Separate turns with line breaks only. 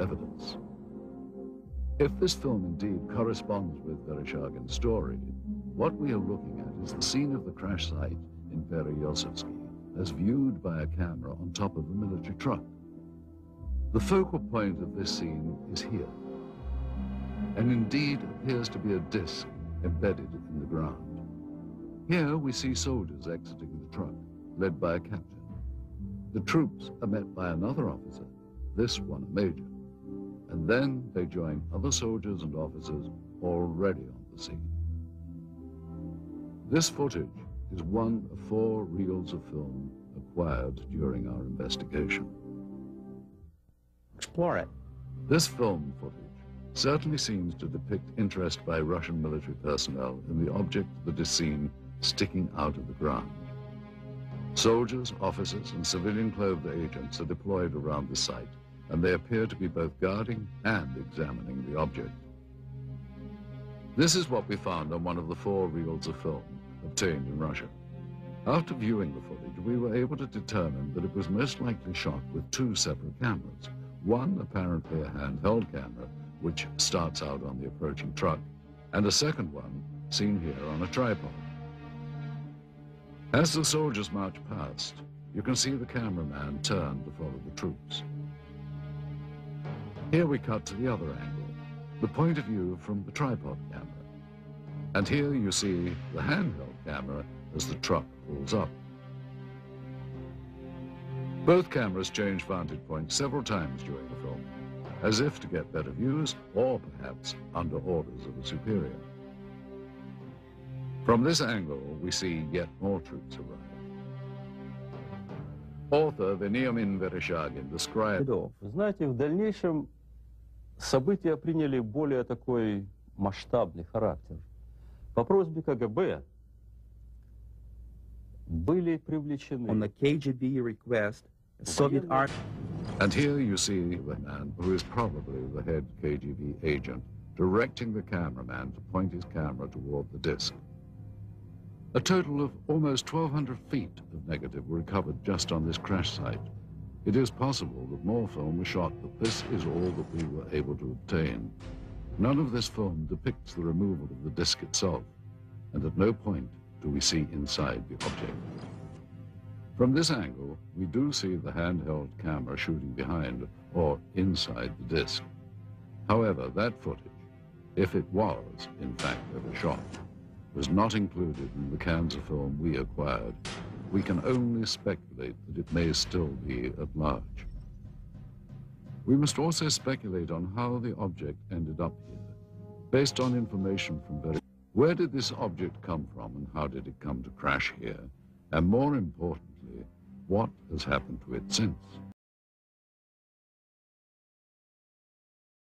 evidence. If this film indeed corresponds with Vereshchagin's story, what we are looking at is the scene of the crash site in Perezyovsky as viewed by a camera on top of a military truck. The focal point of this scene is here, and indeed appears to be a disc embedded in the ground. Here we see soldiers exiting the truck, led by a captain. The troops are met by another officer, this one a major, and then they join other soldiers and officers already on the scene. This footage is one of 4 reels of film acquired during our investigation.
Explore it.
This film footage certainly seems to depict interest by Russian military personnel in the object that is seen sticking out of the ground. Soldiers, officers, and civilian-clothed agents are deployed around the site, and they appear to be both guarding and examining the object. This is what we found on one of the 4 reels of film obtained in Russia. After viewing the footage, we were able to determine that it was most likely shot with 2 separate cameras. One apparently a handheld camera, which starts out on the approaching truck, and a second one seen here on a tripod. As the soldiers march past, you can see the cameraman turn to follow the troops. Here we cut to the other angle, the point of view from the tripod camera. And here you see the handheld camera as the truck pulls up. Both cameras change vantage points several times during the film, as if to get better views or perhaps under orders of a superior. From this angle, we see yet more troops arrive. Author Veniamin Vereshchagin described...
Знаете, в дальнейшем события приняли более такой масштабный характер. По просьбе КГБ были привлечены...
On the KGB request, Soviet army...
And here you see the man who is probably the head KGB agent directing the cameraman to point his camera toward the disc. A total of almost 1,200 feet of negative were recovered just on this crash site. It is possible that more film was shot, but this is all that we were able to obtain. None of this film depicts the removal of the disc itself, and at no point do we see inside the object. From this angle, we do see the handheld camera shooting behind or inside the disc. However, that footage, if it was in fact ever shot, was not included in the cans of film we acquired. We can only speculate that it may still be at large. We must also speculate on how the object ended up here, based on information from where did this object come from and how did it come to crash here? And more importantly, what has happened to it since?